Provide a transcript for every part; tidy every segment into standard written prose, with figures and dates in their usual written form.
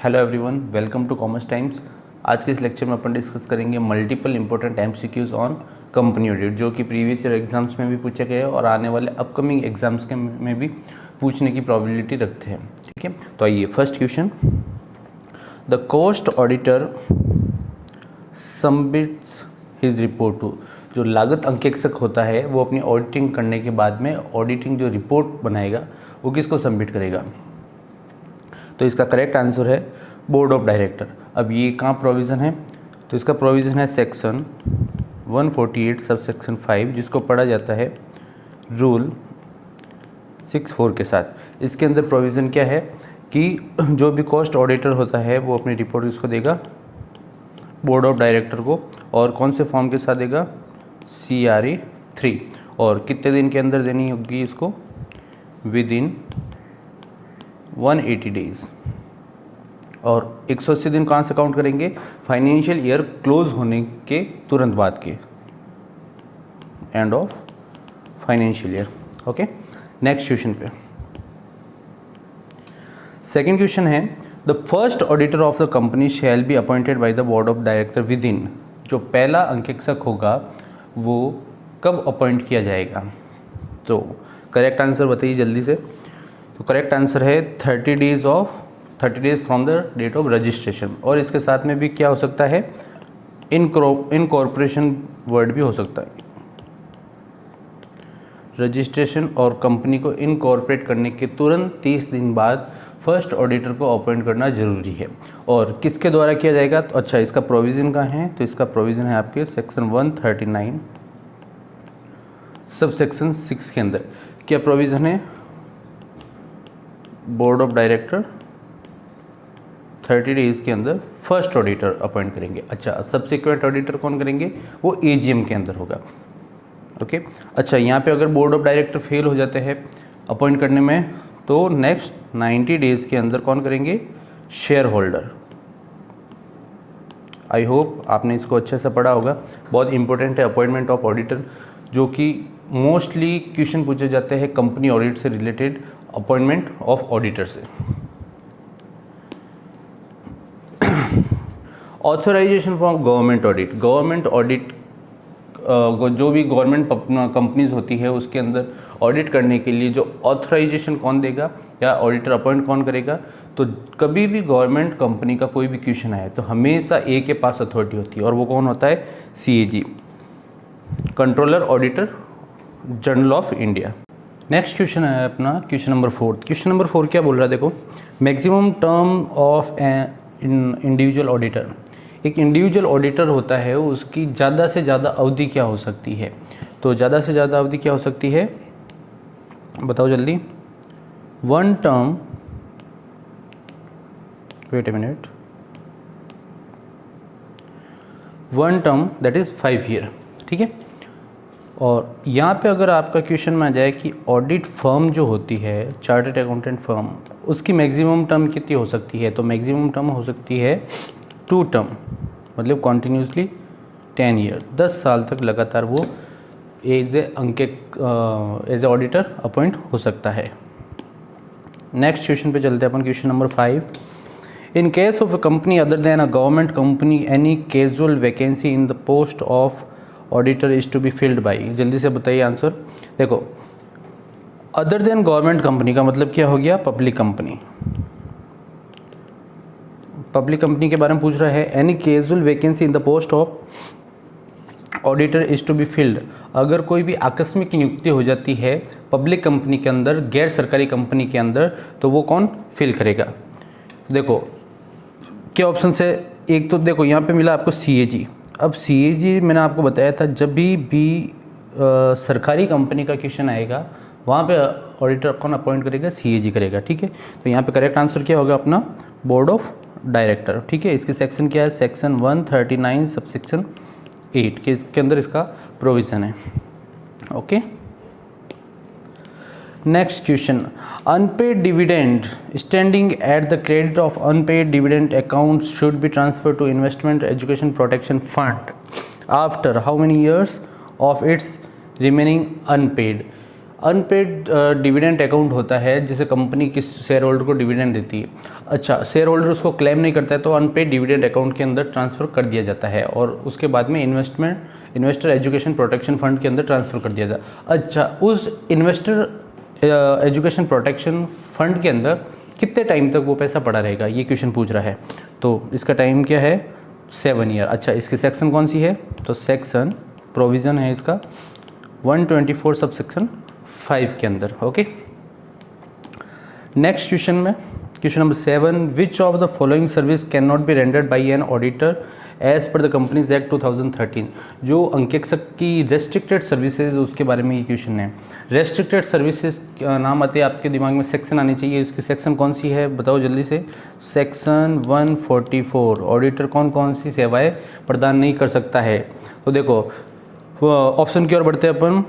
Hello everyone, welcome to Commerce Times. आज के इस लेक्चर में अपन डिस्कस करेंगे multiple important MCQs on company audit, जो कि प्रीवियस ईयर एग्जाम्स में भी पूछे गए और आने वाले अपकमिंग एग्जाम्स के में भी पूछने की प्रोबेबिलिटी रखते हैं। ठीक है, तो आइए first question. The cost auditor submits his report to, जो लागत अंकेक्षक होता है वो अपनी ऑडिटिंग करने के बाद में ऑडिटिंग जो रिपोर्ट बनाएगा वो किसको सबमिट करेगा? तो इसका करेक्ट आंसर है बोर्ड ऑफ डायरेक्टर। अब ये कहाँ प्रोविज़न है? तो इसका प्रोविज़न है सेक्शन 148 सब सेक्शन 5, जिसको पढ़ा जाता है रूल 64 के साथ। इसके अंदर प्रोविज़न क्या है कि जो भी कॉस्ट ऑडिटर होता है वो अपनी रिपोर्ट इसको देगा बोर्ड ऑफ डायरेक्टर को, और कौन से फॉर्म के साथ देगा? CRA 3। और कितने दिन के अंदर देनी होगी इसको? With in 180 days. और 180 दिन कहाँ से काउंट करेंगे? फाइनेंशियल ईयर क्लोज होने के तुरंत बाद के, end of financial year. Okay, next question पे। सेकेंड क्वेश्चन है, the first auditor of the company shall be appointed by the board of director with in. जो पहला अंकेक्षक होगा वो कब अपॉइंट किया जाएगा? तो करेक्ट आंसर बताइए जल्दी से। तो करेक्ट आंसर है 30 days from the date of registration. और इसके साथ में भी क्या हो सकता है? इनकॉर्पोरेशन वर्ड भी हो सकता है। रजिस्ट्रेशन और कंपनी को इनकॉर्पोरेट करने के तुरंत 30 दिन बाद फर्स्ट ऑडिटर को अपॉइंट करना जरूरी है। और किसके द्वारा किया जाएगा? तो अच्छा, इसका प्रोविज़न कहाँ है? तो इसका प्रोविज़न है आपके सेक्शन 139 सब सेक्शन 6 के अंदर। क्या प्रोविज़न है? बोर्ड ऑफ डायरेक्टर 30 डेज़ के अंदर फर्स्ट ऑडिटर अपॉइंट करेंगे। अच्छा, सब्सिक्वेंट ऑडिटर कौन करेंगे? वो AGM के अंदर होगा। ओके, अच्छा, यहाँ पे अगर बोर्ड ऑफ डायरेक्टर फेल हो जाते हैं अपॉइंट करने में, तो नेक्स्ट 90 डेज़ के अंदर कौन करेंगे? Share holder. आई होप आपने इसको अच्छे से पढ़ा होगा। बहुत इंपॉर्टेंट है अपॉइंटमेंट ऑफ ऑडिटर, जो कि मोस्टली क्वेश्चन पूछे जाते हैं कंपनी ऑडिट से रिलेटेड, अपॉइंटमेंट ऑफ ऑडिटर से। Authorisation for government audit. Government audit जो भी गवर्नमेंट कंपनीज होती है उसके अंदर ऑडिट करने के लिए जो ऑथराइजेशन कौन देगा या ऑडिटर अपॉइंट कौन करेगा? तो कभी भी गवर्नमेंट कंपनी का कोई भी क्वेश्चन आए तो हमेशा ए के पास अथॉरिटी होती है, और वो कौन होता है? CAG, controller auditor general of India. Next question है अपना क्वेश्चन नंबर 4। क्वेश्चन नंबर 4 क्या बोल रहा है? देखो, maximum term of individual auditor. एक इंडिविजुअल ऑडिटर होता है, उसकी ज़्यादा से ज़्यादा अवधि क्या हो सकती है? तो ज़्यादा से ज़्यादा अवधि क्या हो सकती है? बताओ जल्दी। One term, wait a minute, one term that is 5 year. ठीक है, और यहाँ पे अगर आपका क्वेश्चन में आ जाए कि ऑडिट फर्म जो होती है, चार्टर्ड अकाउंटेंट फर्म, उसकी मैक्सिमम टर्म कितनी हो सकती है? तो मैक्सिमम टर्म हो सकती है 2 टर्म, मतलब कॉन्टीन्यूसली 10 ईयर, 10 साल तक लगातार वो एज ए ऑडिटर अपॉइंट हो सकता है। नेक्स्ट क्वेश्चन पे चलते हैं अपन, question number 5। In case of a company other than a government company, any casual vacancy in the post of auditor is to be filled by. जल्दी से बताइए आंसर। देखो, अदर देन गवर्नमेंट कंपनी का मतलब क्या हो गया? Public company. पब्लिक कंपनी के बारे में पूछ रहा है। Any casual vacancy in the post of auditor is to be filled. अगर कोई भी आकस्मिक नियुक्ति हो जाती है पब्लिक कंपनी के अंदर, गैर सरकारी कंपनी के अंदर, तो वो कौन फिल करेगा? देखो क्या ऑप्शन है। एक तो देखो यहाँ पे मिला आपको CAG। अब CAG मैंने आपको बताया था, जब भी सरकारी कंपनी का क्वेश्चन आएगा वहाँ पे ऑडिटर कौन अपॉइंट करेगा? CAG करेगा। ठीक है, तो यहाँ पे करेक्ट आंसर क्या होगा अपना? Board of director. ठीक है, इसके सेक्शन क्या है? सेक्शन 139 सब सेक्शन 8 के इसके अंदर इसका प्रोविज़न है। Okay, next question. Unpaid dividend standing at the credit of unpaid dividend account should be transfer to investment education protection fund after how many years of its remaining unpaid. Unpaid dividend account होता है, जैसे company किस share holder को dividend देती है। अच्छा, share holder उसको claim नहीं करता है तो अनपेड डिविडेंड अकाउंट के अंदर ट्रांसफ़र कर दिया जाता है और उसके बाद में इन्वेस्टर एजुकेशन प्रोटेक्शन फंड के अंदर ट्रांसफ़र कर दिया जाता है। अच्छा, उस इन्वेस्टर एजुकेशन प्रोटेक्शन फंड के अंदर कितने टाइम तक वो पैसा पड़ा रहेगा, ये क्वेश्चन पूछ रहा है। तो इसका टाइम क्या है, 7 ईयर। अच्छा, इसकी सेक्शन कौन सी है, तो सेक्शन प्रोविज़न है इसका 124 सब सेक्शन 5 के अंदर। ओके, नेक्स्ट क्वेश्चन में question number 7, which of the following service can not be rendered by an auditor as per the companies act 2013। जो अंकेक्षक की रेस्ट्रिक्टेड सर्विसेज उसके बारे में ये क्वेश्चन है। रेस्ट्रिक्टेड सर्विसेज नाम आते हैं आपके दिमाग में, सेक्शन आनी चाहिए। इसकी सेक्शन कौन सी है बताओ जल्दी से, सेक्शन 144। ऑडिटर कौन कौन सी सेवाएं प्रदान नहीं कर सकता है, तो देखो ऑप्शन की ओर बढ़ते हैं अपन।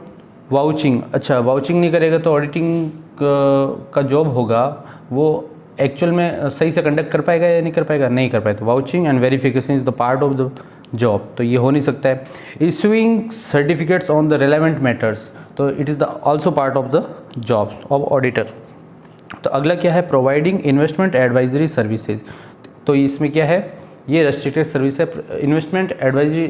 वाउचिंग, अच्छा वाउचिंग नहीं करेगा तो ऑडिटिंग का जॉब होगा वो एक्चुअल में सही से कंडक्ट कर पाएगा या नहीं कर पाएगा, नहीं कर पाएगा। Vouching and verification is the part of the job, तो ये हो नहीं सकता है। Issuing certificates on the relevant matters, तो it is the also part of the job of auditor. तो अगला क्या है, प्रोवाइडिंग इन्वेस्टमेंट एडवाइजरी सर्विसेज, तो इसमें क्या है, ये रेस्ट्रिक्टेड सर्विस है। इन्वेस्टमेंट एडवाइजरी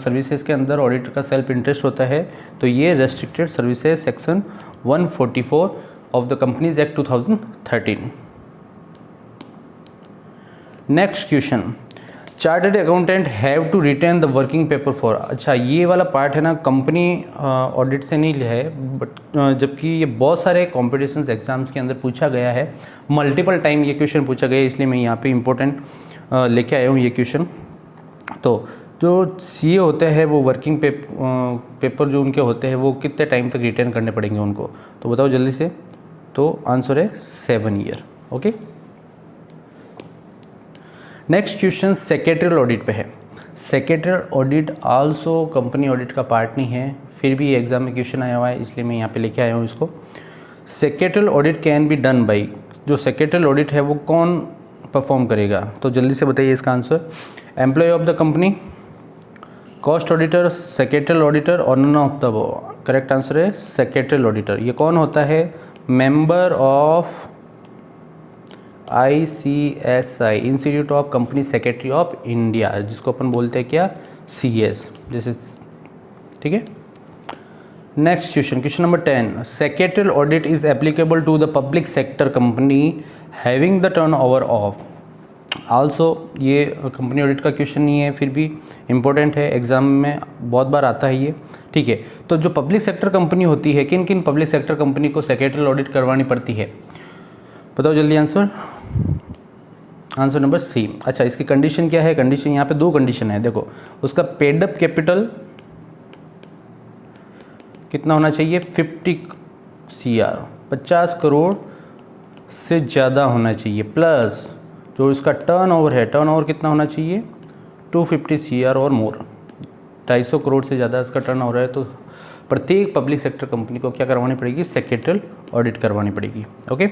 सर्विसेज के अंदर ऑडिटर का सेल्फ इंटरेस्ट होता है, तो ये restricted services section 144 of the companies act 2013। Next question, chartered accountant have to retain the working paper for. अच्छा, ये वाला पार्ट है ना कंपनी ऑडिट से नहीं है, बट जबकि ये बहुत सारे कॉम्पिटिशन्स एग्जाम्स के अंदर पूछा गया है, मल्टीपल टाइम ये क्वेश्चन पूछा गया है, इसलिए मैं यहाँ पे इम्पोर्टेंट लेके आया हूँ ये क्वेश्चन। तो जो सीए होते हैं वो वर्किंग पेपर जो उनके होते हैं वो कितने टाइम तक रिटेन करने पड़ेंगे उनको, तो बताओ जल्दी से। तो आंसर है 7 year. Okay, next question secretarial audit पे है। Secretarial audit also company audit का पार्ट नहीं है, फिर भी एग्जाम में क्वेश्चन आया हुआ है इसलिए मैं यहाँ पे लेके आया हूँ इसको। Secretarial audit can be done by, जो सेक्रेटरियल ऑडिट है वो कौन परफॉर्म करेगा, तो जल्दी से बताइए इसका answer. Employee of the company, cost auditor, secretarial auditor और नन ऑफ द वो। करेक्ट आंसर है सेक्रेटरियल ऑडिटर। ये कौन होता है, member of ICSI, institute of company secretary of India, जिसको अपन बोलते हैं क्या, CS जैसे, ठीक है। Next question, question number 10, secretarial audit is applicable to the public sector company having the turnover of. Also ये कंपनी ऑडिट का क्वेश्चन नहीं है, फिर भी इम्पोर्टेंट है, एग्जाम में बहुत बार आता है ये, ठीक है। तो जो पब्लिक सेक्टर कंपनी होती है, किन किन पब्लिक सेक्टर कंपनी को सेक्रेटरियल ऑडिट करवानी पड़ती है, बताओ जल्दी आंसर। Answer number C. अच्छा, इसकी कंडीशन क्या है, कंडीशन यहाँ पे 2 कंडीशन है, देखो उसका पेड अप कैपिटल कितना होना चाहिए, 50 CR, 50 करोड़ से ज़्यादा होना चाहिए, प्लस जो इसका टर्नओवर है, टर्नओवर कितना होना चाहिए, 250 CR और मोर, 250 करोड़ से ज़्यादा इसका टर्नओवर है, तो प्रत्येक पब्लिक सेक्टर कंपनी को क्या करवानी पड़ेगी, सेक्रेटरियल ऑडिट करवानी पड़ेगी। Okay,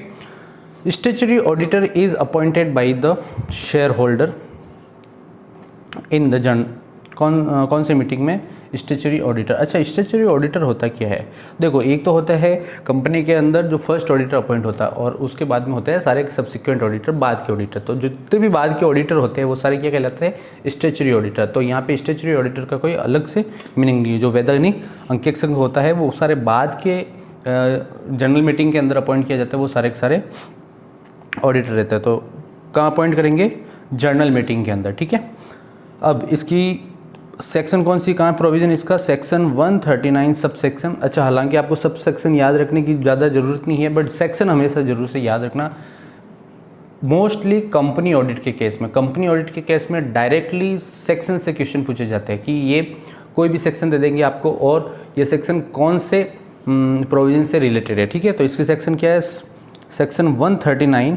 statutory auditor is appointed by the share holder in the कौन से मीटिंग में, स्टैट्यूटरी ऑडिटर। अच्छा, स्टैट्यूटरी ऑडिटर होता क्या है, देखो एक तो होता है कंपनी के अंदर जो फर्स्ट ऑडिटर अपॉइंट होता है और उसके बाद में होता है सारे सब्सिक्वेंट ऑडिटर, बाद के ऑडिटर। तो जितने भी बाद के ऑडिटर होते हैं वो सारे क्या कहलाते हैं, स्टैट्यूटरी ऑडिटर। तो यहाँ पे स्टैट्यूटरी ऑडिटर का कोई अलग से मीनिंग नहीं है, जो वैधानिक अंकेक्षक होता है वो सारे बाद के जनरल मीटिंग के अंदर अपॉइंट किया जाता है, वो सारे के सारे ऑडिटर रहता है। तो कहाँ अपॉइंट करेंगे, जर्नल मीटिंग के अंदर, ठीक है। अब इसकी सेक्शन कौन सी, कहाँ प्रोविज़न इसका, सेक्शन 139 सब सेक्शन। अच्छा, हालांकि आपको सब सेक्शन याद रखने की ज़्यादा ज़रूरत नहीं है, बट सेक्शन हमेशा जरूर से याद रखना। मोस्टली कंपनी ऑडिट के केस में, कंपनी ऑडिट के केस में डायरेक्टली सेक्शन से क्वेश्चन पूछे जाते हैं कि ये कोई भी सेक्शन दे देंगे आपको और ये सेक्शन कौन से प्रोविज़न से रिलेटेड है, ठीक है। तो इसकी सेक्शन क्या है, सेक्शन 139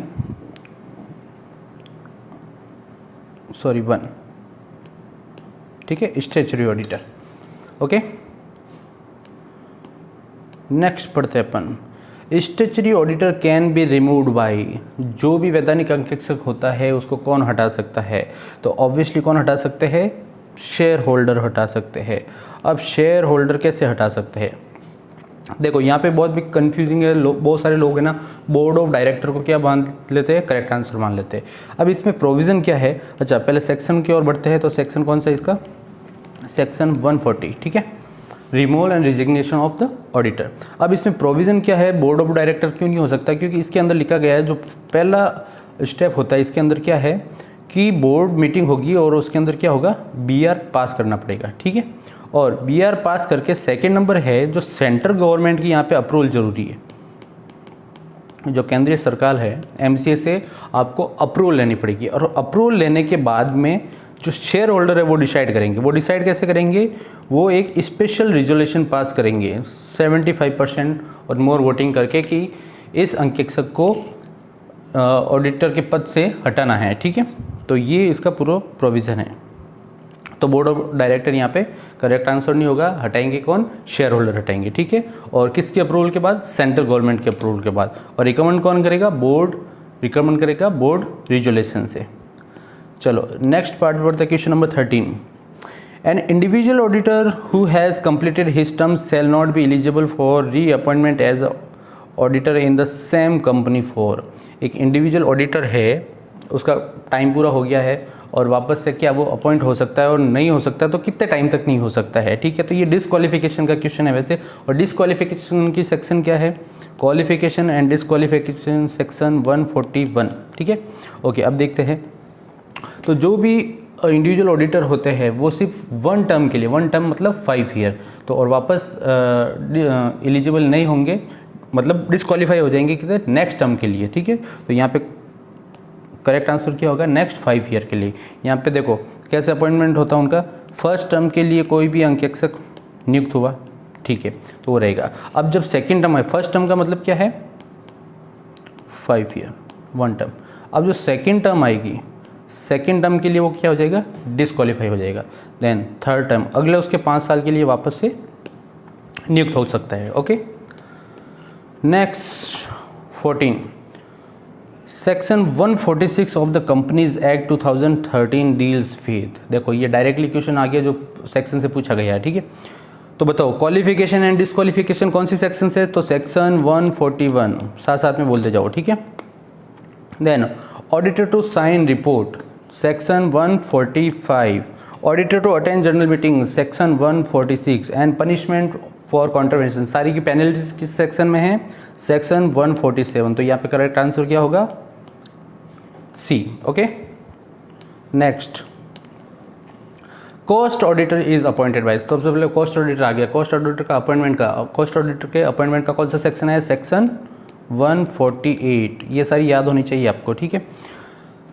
1, ठीक है, स्टैट्यूटरी ऑडिटर। ओके, नेक्स्ट पढ़ते हैं अपन। Statutory auditor can be removed by, जो भी वैधानिक अंकेक्षक होता है उसको कौन हटा सकता है, तो ऑब्वियसली कौन हटा सकते हैं, शेयर होल्डर हटा सकते हैं। अब शेयर होल्डर कैसे हटा सकते हैं, देखो यहाँ पे बहुत भी कंफ्यूजिंग है, बहुत सारे लोग हैं ना बोर्ड ऑफ डायरेक्टर को क्या मान लेते हैं, करेक्ट आंसर मान लेते हैं। अब इसमें प्रोविज़न क्या है, अच्छा पहले सेक्शन की ओर बढ़ते हैं। तो सेक्शन कौन सा है इसका, सेक्शन 140, ठीक है, removal and resignation of the auditor. अब इसमें प्रोविज़न क्या है, बोर्ड ऑफ डायरेक्टर क्यों नहीं हो सकता, क्योंकि इसके अंदर लिखा गया है, जो पहला स्टेप होता है इसके अंदर क्या है कि बोर्ड मीटिंग होगी और उसके अंदर क्या होगा, BR पास करना पड़ेगा, ठीक है। और BR पास करके सेकेंड नंबर है जो सेंट्रल गवर्नमेंट की यहाँ पे अप्रूवल जरूरी है। जो केंद्रीय सरकार है MCA से आपको अप्रूवल लेनी पड़ेगी, और अप्रूवल लेने के बाद में जो शेयर होल्डर है वो डिसाइड करेंगे। वो डिसाइड कैसे करेंगे, वो एक स्पेशल रिजोल्यूशन पास करेंगे 75% और मोर वोटिंग करके कि इस अंकेक्षक को ऑडिटर के पद से हटाना है, ठीक है। तो ये इसका पूरा प्रोविज़न है। तो बोर्ड ऑफ डायरेक्टर यहाँ पे करेक्ट आंसर नहीं होगा, हटाएंगे कौन, शेयर होल्डर हटाएंगे, ठीक है। और किसके अप्रूवल के बाद, सेंट्रल गवर्नमेंट के अप्रूवल के बाद। और रिकमेंड कौन करेगा, बोर्ड रिकमेंड करेगा बोर्ड रिजोल्यूशन से। चलो नेक्स्ट पार्ट बढ़ते हैं, question number 13। An individual auditor who has completed his term shall not be eligible for reappointment as auditor in the same company for. एक इंडिविजुअल ऑडिटर है, उसका time पूरा हो गया है और वापस से क्या वो अपॉइंट हो सकता है, और नहीं हो सकता तो कितने टाइम तक नहीं हो सकता है, ठीक है। तो ये डिसक्वालिफिकेशन का क्वेश्चन है वैसे। और डिसक्वालिफिकेशन की सेक्शन क्या है, क्वालिफिकेशन एंड डिसक्वालिफिकेशन सेक्शन 141, ठीक है। ओके, अब देखते हैं। तो जो भी इंडिविजुअल ऑडिटर होते हैं वो सिर्फ 1 टर्म के लिए, 1 टर्म मतलब 5 ईयर, तो और वापस एलिजिबल नहीं होंगे, मतलब डिसक्वालीफाई हो जाएंगे कितने, नेक्स्ट टर्म के लिए, ठीक है। तो यहाँ पे करेक्ट आंसर क्या होगा, नेक्स्ट 5 ईयर के लिए। यहाँ पे देखो कैसे अपॉइंटमेंट होता है उनका, फर्स्ट टर्म के लिए कोई भी अंकेक्षक नियुक्त हुआ, ठीक है, तो वो रहेगा। अब जब सेकंड टर्म है, फर्स्ट टर्म का मतलब क्या है 5 ईयर 1 टर्म। अब जो सेकंड टर्म आएगी, सेकंड टर्म के लिए वो क्या हो जाएगा, डिसक्वालीफाई हो जाएगा। देन थर्ड टर्म अगले उसके 5 साल के लिए वापस से नियुक्त हो सकता है, okay. Next 14, section 146 of the companies act 2013 deals with. देखो ये डायरेक्टली क्वेश्चन आ गया जो सेक्शन से पूछा गया है, ठीक है। तो बताओ क्वालिफिकेशन एंड डिसक्वालिफिकेशन कौन सी सेक्शन से, तो सेक्शन 141, साथ साथ में बोलते जाओ, ठीक है। Then auditor to sign report, section 145, auditor to attend general meeting, section 146, and punishment for contravention, सारी की पेनल्टीज किस सेक्शन में है, सेक्शन 147। तो यहाँ पे करेक्ट आंसर क्या होगा, C, okay. Next, cost auditor is appointed by, तो सबसे पहले कॉस्ट ऑडिटर आ गया। कॉस्ट ऑडिटर का अपॉइंटमेंट का, कॉस्ट ऑडिटर के अपॉइंटमेंट का कौन सा सेक्शन है, सेक्शन 148। ये सारी याद होनी चाहिए आपको, ठीक है।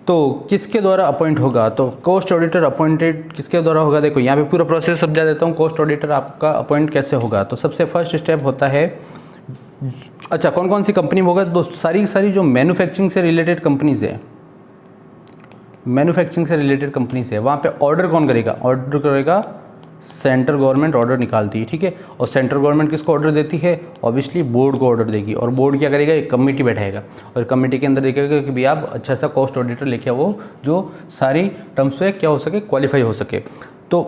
तो किसके द्वारा अपॉइंट होगा, तो कॉस्ट ऑडिटर अपॉइंटेड किसके द्वारा होगा, देखो यहाँ पे पूरा प्रोसेस समझा देता हूँ। कॉस्ट ऑडिटर आपका अपॉइंट कैसे होगा, तो सबसे फर्स्ट स्टेप होता है, अच्छा कौन कौन सी कंपनी होगा, तो सारी जो मैन्युफैक्चरिंग से रिलेटेड कंपनीज है, मैन्युफैक्चरिंग से रिलेटेड कंपनीज है, वहाँ पे ऑर्डर कौन करेगा, ऑर्डर करेगा सेंट्रल गवर्नमेंट ऑर्डर निकालती है, ठीक है। और सेंट्रल गवर्नमेंट किसको ऑर्डर देती है, ऑब्वियसली बोर्ड को ऑर्डर देगी। और बोर्ड क्या करेगा, एक कमेटी बैठाएगा और कमेटी के अंदर देखेगा कि भाई आप अच्छा सा कॉस्ट ऑडिटर लेके आओ जो सारी टर्म्स पे क्या हो सके, क्वालिफाई हो सके। तो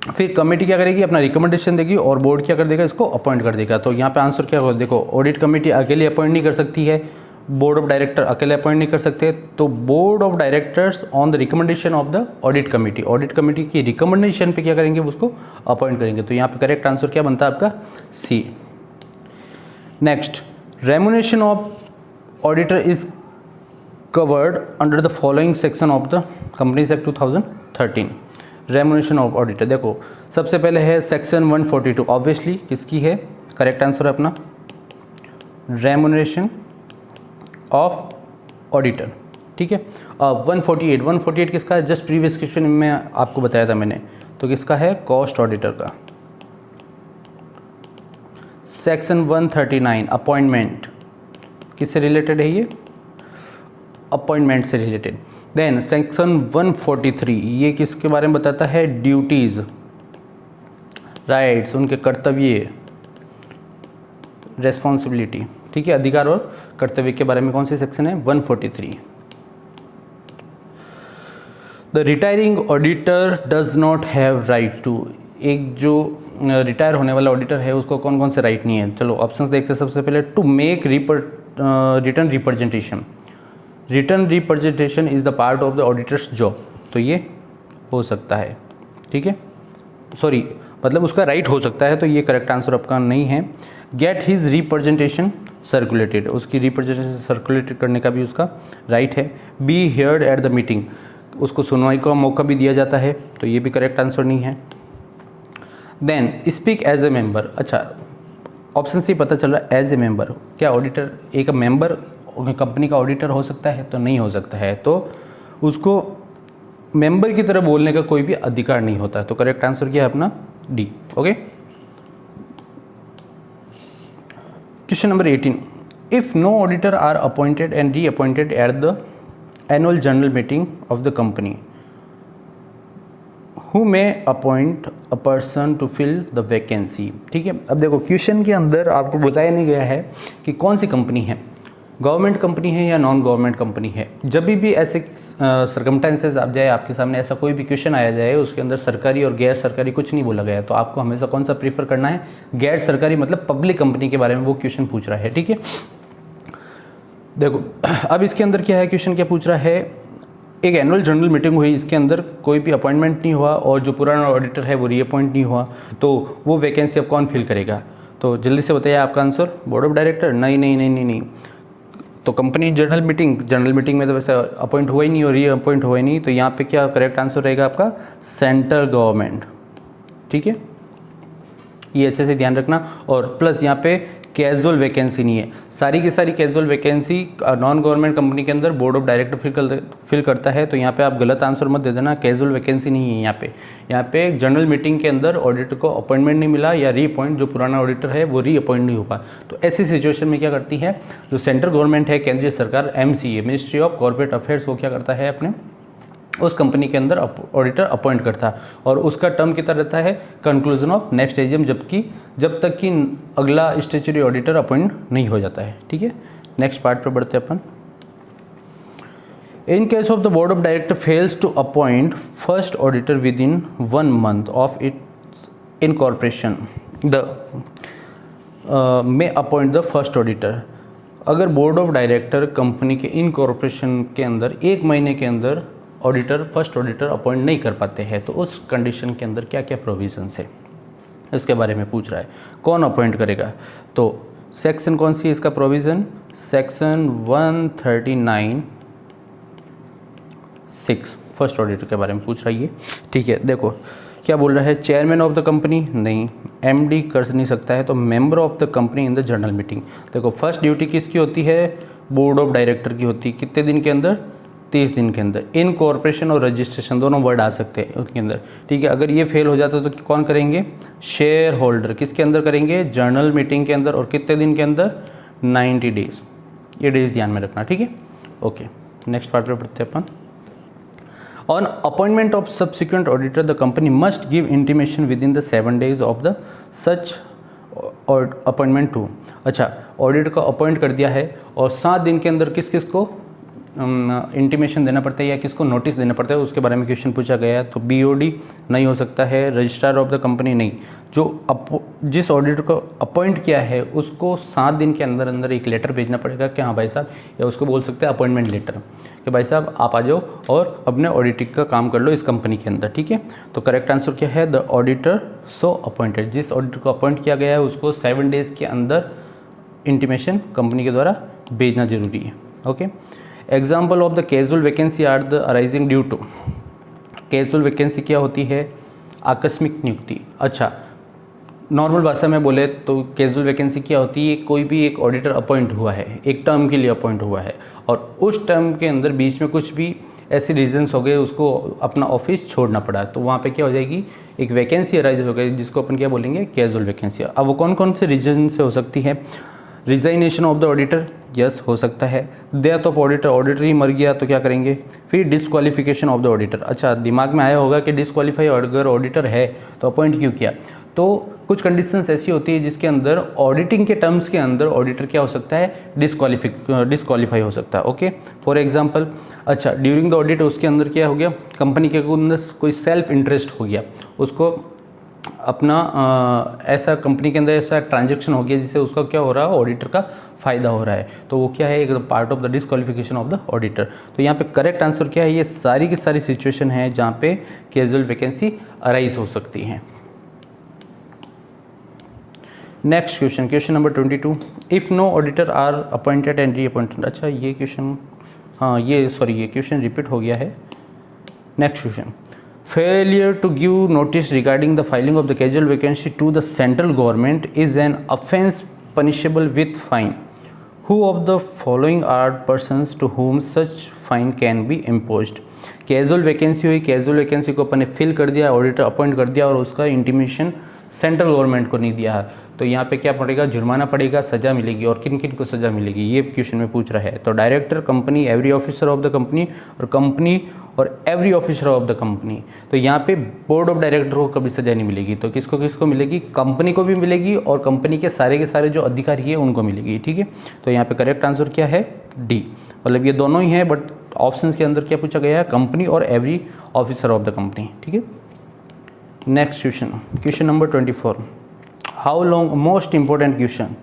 फिर कमेटी क्या करेगी, अपना रिकमेंडेशन देगी और बोर्ड क्या कर देगा, इसको अपॉइंट कर देगा। तो यहाँ पे आंसर क्या होगा, देखो ऑडिट कमेटी अकेले अपॉइंट नहीं कर सकती है, बोर्ड ऑफ डायरेक्टर अकेले अपॉइंट नहीं कर सकते, तो board of directors on the recommendation of the audit committee, audit committee की रिकमेंडेशन पे क्या करेंगे, उसको अपॉइंट करेंगे। तो यहाँ पे करेक्ट आंसर क्या बनता है आपका, C. Next, remuneration of auditor is covered under the following section of the companies act 2013। Remuneration of auditor, देखो सबसे पहले है सेक्शन 142, ऑब्वियसली किसकी है, करेक्ट आंसर है अपना रेम्युनरेशन ऑफ ऑडिटर, ठीक है। 148 किसका है, जस्ट प्रीवियस क्वेश्चन में आपको बताया था मैंने, तो किसका है, कॉस्ट ऑडिटर का। सेक्शन 139 अपॉइंटमेंट, किससे रिलेटेड है ये, अपॉइंटमेंट से रिलेटेड। देन सेक्शन 143 ये किसके बारे में बताता है, ड्यूटीज, राइट्स, उनके कर्तव्य, रेस्पॉन्सिबिलिटी, ठीक है, अधिकार और कर्तव्य के बारे में कौन सी सेक्शन है, 143। The retiring auditor does not have right to, एक जो रिटायर होने वाला ऑडिटर है उसको कौन कौन से राइट नहीं है। चलो ऑप्शंस देखते हैं। सबसे पहले to make return representation. Return representation is the part of the auditor's job, तो ये हो सकता है, ठीक है, सॉरी मतलब उसका राइट हो सकता है, तो ये करेक्ट आंसर आपका नहीं है। गेट हिज रिप्रेजेंटेशन सर्कुलेटेड, उसकी रिप्रेजेंटेशन सर्कुलेटेड करने का भी उसका राइट है। Be heard at the meeting, उसको सुनवाई का मौका भी दिया जाता है, तो ये भी करेक्ट आंसर नहीं है। Then speak as a member, अच्छा ऑप्शन से पता चल रहा है एज ए मेंबर, क्या ऑडिटर एक मेंबर कंपनी का ऑडिटर हो सकता है? तो नहीं हो सकता है, तो उसको मेंबर की तरह बोलने का कोई भी अधिकार नहीं होता है, तो करेक्ट आंसर क्या है अपना D. Okay, question number 18, if no auditor are appointed and reappointed at the annual general meeting of the company, who may appoint a person to fill the vacancy. ठीक है, अब देखो क्वेश्चन के अंदर आपको बताया नहीं गया है कि कौन सी कंपनी है, गवर्नमेंट कंपनी है या नॉन गवर्नमेंट कंपनी है। जब भी ऐसे सर्कमस्टेंसेस आप जाए, आपके सामने ऐसा कोई भी क्वेश्चन आया जाए, उसके अंदर सरकारी और गैर सरकारी कुछ नहीं बोला गया है, तो आपको हमेशा कौन सा प्रीफर करना है? गैर सरकारी, मतलब पब्लिक कंपनी के बारे में वो क्वेश्चन पूछ रहा है। ठीक है, देखो अब इसके अंदर क्या है, क्वेश्चन क्या पूछ रहा है, एक एनुअल जनरल मीटिंग हुई, इसके अंदर कोई भी अपॉइंटमेंट नहीं हुआ और जो पुराना ऑडिटर है वो रीअपॉइंट नहीं हुआ, तो वो वैकेंसी अब कौन फिल करेगा? तो जल्दी से बताइए आपका आंसर। Board of director? नहीं नहीं नहीं नहीं नहीं, तो कंपनी जनरल मीटिंग में तो वैसे अपॉइंट हुआ ही नहीं और रीअपॉइंट हुआ ही नहीं, तो यहाँ पे क्या करेक्ट आंसर रहेगा आपका? Central government. ठीक है, ये अच्छे से ध्यान रखना। और प्लस यहाँ पे कैजुअल वैकेंसी नहीं है, सारी की सारी casual vacancy non government company के अंदर बोर्ड ऑफ डायरेक्टर फिल करता है, तो यहाँ पे आप गलत आंसर मत दे देना, कैजुअल वैकेंसी नहीं है यहाँ पे जनरल मीटिंग के अंदर ऑडिटर को अपॉइंटमेंट नहीं मिला या रीअपॉइंट, जो पुराना ऑडिटर है वो रीअपॉइंट नहीं हुआ, तो ऐसी सिचुएशन में क्या करती है जो सेंट्रल गवर्नमेंट है, केंद्रीय सरकार, MCA ministry of corporate affairs, वो क्या करता है अपने उस कंपनी के अंदर ऑडिटर अपॉइंट करता है, और उसका टर्म कितना रहता है? कंक्लूजन ऑफ नेक्स्ट एजीएम, जब तक कि अगला स्टैट्यूटरी ऑडिटर अपॉइंट नहीं हो जाता है। ठीक है, नेक्स्ट पार्ट पे बढ़ते हैं अपन। In case of the board of director fails to appoint first auditor within 1 month of its incorporation, the may appoint the first auditor. अगर बोर्ड ऑफ डायरेक्टर कंपनी के इनकॉर्पोरेशन के अंदर 1 महीने के अंदर फर्स्ट ऑडिटर अपॉइंट नहीं कर पाते हैं, तो उस कंडीशन के अंदर क्या क्या प्रोविजंस है इसके बारे में पूछ रहा है, कौन अपॉइंट करेगा? तो सेक्शन कौन सी है इसका प्रोविज़न? सेक्शन 139(6) फर्स्ट ऑडिटर के बारे में पूछ रही है। ठीक है, देखो क्या बोल रहा है, चेयरमैन ऑफ द कंपनी नहीं, MD कर नहीं सकता है, तो member of the company in the general meeting. देखो फर्स्ट ड्यूटी किसकी होती है? बोर्ड ऑफ डायरेक्टर की होती है, कितने दिन के अंदर? 30 दिन के अंदर। इनकॉर्पोरेशन और रजिस्ट्रेशन दोनों वर्ड आ सकते हैं उसके अंदर। ठीक है, अगर ये फेल हो जाता है तो कौन करेंगे? Share holder. किसके अंदर करेंगे? जनरल मीटिंग के अंदर, और कितने दिन के अंदर? 90 डेज। ये डेज ध्यान में रखना। ठीक है, ओके, नेक्स्ट पार्ट पे पढ़ते हैं अपन। On appointment of subsequent auditor the company must give intimation within the 7 days of the such और अपॉइंटमेंट टू। अच्छा, ऑडिटर को अपॉइंट कर दिया है और 7 दिन के अंदर किस किस को इंटीमेशन देना पड़ता है या किसको नोटिस देना पड़ता है, उसके बारे में क्वेश्चन पूछा गया है। तो BOD नहीं हो सकता है, रजिस्ट्रार ऑफ द कंपनी नहीं, जो जिस ऑडिटर को अपॉइंट किया है उसको 7 दिन के अंदर अंदर एक लेटर भेजना पड़ेगा कि हाँ भाई साहब, या उसको बोल सकते हैं अपॉइंटमेंट लेटर कि भाई साहब आप आ जाओ और अपने ऑडिटिंग का काम कर लो इस कंपनी के अंदर। ठीक है, तो करेक्ट आंसर क्या है? द ऑडिटर सो अपॉइंटेड, जिस ऑडिटर को अपॉइंट किया गया है उसको 7 days के अंदर इंटीमेशन कंपनी के द्वारा भेजना जरूरी है। Okay, example of the casual vacancy are the arising due to. Casual vacancy क्या होती है? आकस्मिक नियुक्ति। अच्छा, नॉर्मल भाषा में बोले तो कैजुअल वैकेंसी क्या होती है? कोई भी एक ऑडिटर अपॉइंट हुआ है, एक टर्म के लिए अपॉइंट हुआ है, और उस टर्म के अंदर बीच में कुछ भी ऐसे रीजंस हो गए, उसको अपना ऑफिस छोड़ना पड़ा, तो वहाँ पे क्या हो जाएगी? एक वैकेंसी अराइज हो गई, जिसको अपन क्या बोलेंगे? Casual vacancy. अब वो कौन कौन से रीजन से हो सकती है? Resignation of the auditor, yes हो सकता है। डेथ ऑफ ऑडिटर, ऑडिटर ही मर गया तो क्या करेंगे? फिर डिसक्वालिफिकेशन ऑफ द ऑडिटर। अच्छा, दिमाग में आया होगा कि डिसक्वालीफाई अगर ऑडिटर है तो अपॉइंट क्यों किया? तो कुछ कंडीशंस ऐसी होती है जिसके अंदर ऑडिटिंग के टर्म्स के अंदर ऑडिटर क्या हो सकता है? डिसक्वालीफाई हो सकता है। ओके, फॉर एग्जांपल, अच्छा ड्यूरिंग द ऑडिट उसके अंदर क्या हो गया? कंपनी के अंदर कोई सेल्फ इंटरेस्ट हो गया, उसको अपना ऐसा कंपनी के अंदर ऐसा ट्रांजैक्शन हो गया जिससे उसका क्या हो रहा है, ऑडिटर का फ़ायदा हो रहा है, तो वो क्या है, एक part of the disqualification of the auditor. तो यहाँ पे करेक्ट आंसर क्या है, ये सारी की सारी सिचुएशन है जहाँ पे कैजुअल वैकेंसी अराइज हो सकती है। Next question, question number 22, if no auditor are appointed and reappointed ये क्वेश्चन, हाँ ये क्वेश्चन रिपीट हो गया है। Next question, failure to give notice regarding the filing of the casual vacancy to the central government is an offence punishable with fine. Who of the following are persons to whom such fine can be imposed? Casual vacancy हुई, casual vacancy को अपन ने fill कर दिया, auditor appoint कर दिया और उसका intimation central government को नहीं दिया, तो यहाँ पे क्या पड़ेगा, जुर्माना पड़ेगा, सज़ा मिलेगी, और किन किन को सज़ा मिलेगी ये क्वेश्चन में पूछ रहा है। तो director, company, every officer of the company, और कंपनी और every officer of the company. तो यहाँ पे बोर्ड ऑफ डायरेक्टर को कभी सज़ा नहीं मिलेगी, तो किसको किसको मिलेगी, कंपनी को भी मिलेगी और कंपनी के सारे जो अधिकारी है उनको मिलेगी, ठीक है। तो यहाँ पे करेक्ट आंसर क्या है, डी, मतलब ये दोनों ही है, बट ऑप्शंस के अंदर क्या पूछा गया है, कंपनी और every officer of the company, ठीक है। Next question, question number 24, how long, most important question,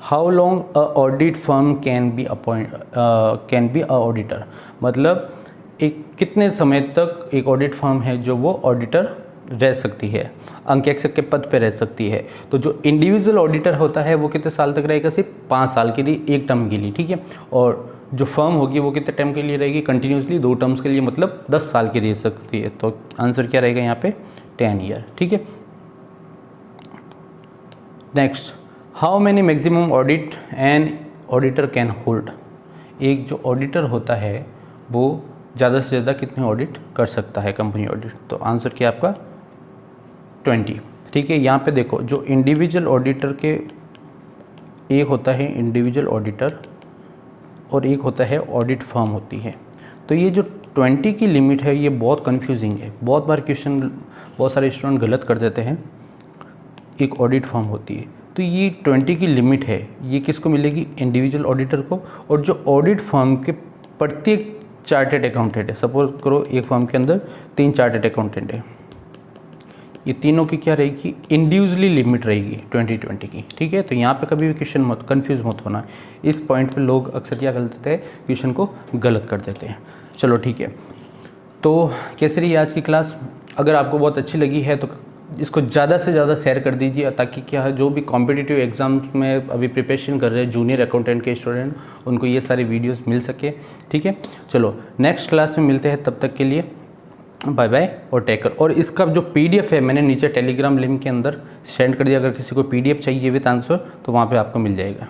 how long a audit firm can be a auditor, मतलब एक कितने समय तक एक ऑडिट फर्म है जो वो ऑडिटर रह सकती है, अंकेक्षक के पद पे रह सकती है। तो जो इंडिविजुअल ऑडिटर होता है वो कितने साल तक रहेगा, सिर्फ 5 साल के लिए, एक टर्म के लिए, ठीक है। और जो फर्म होगी वो कितने टाइम के लिए रहेगी, कंटिन्यूसली 2 टर्म्स के लिए, मतलब 10 साल की रह सकती है। तो आंसर क्या रहेगा यहाँ पे, 10 ईयर, ठीक है। Next, how many maximum audit an auditor can hold, एक जो ऑडिटर होता है वो ज़्यादा से ज़्यादा कितने ऑडिट कर सकता है, कंपनी ऑडिट। तो आंसर क्या आपका 20, ठीक है। यहाँ पे देखो, जो इंडिविजुअल ऑडिटर के, एक होता है इंडिविजुअल ऑडिटर और एक होता है ऑडिट फर्म होती है। तो ये जो 20 की लिमिट है ये बहुत कंफ्यूजिंग है, बहुत बार क्वेश्चन बहुत सारे स्टूडेंट गलत कर देते हैं। एक ऑडिट फर्म होती है, तो ये 20 की लिमिट है, ये किसको मिलेगी, इंडिविजुअल ऑडिटर को। और जो ऑडिट फर्म के प्रत्येक चार्टेड अकाउंटेंट है, सपोज करो एक फर्म के अंदर 3 चार्टेड अकाउंटेंट है, ये तीनों की क्या रहेगी, इंडिविजुअली लिमिट रहेगी 20 की, ठीक है। तो यहाँ पे कभी भी क्वेश्चन मत कंफ्यूज मत होना, इस पॉइंट पे लोग अक्सर क्या कर देते हैं, क्वेश्चन को गलत कर देते हैं। चलो ठीक है, तो कैसे रही आज की क्लास, अगर आपको बहुत अच्छी लगी है तो इसको ज़्यादा से ज़्यादा शेयर कर दीजिए, ताकि क्या है, जो भी कॉम्पिटिटिव एग्ज़ाम्स में अभी प्रिपरेशन कर रहे हैं जूनियर अकाउंटेंट के स्टूडेंट, उनको ये सारी वीडियोस मिल सके, ठीक है। चलो नेक्स्ट क्लास में मिलते हैं, तब तक के लिए बाय बाय और टेक केयर। और इसका जो PDF है मैंने नीचे टेलीग्राम लिंक के अंदर सेंड कर दिया, अगर किसी को PDF चाहिए विद आंसर तो वहाँ पे आपको मिल जाएगा।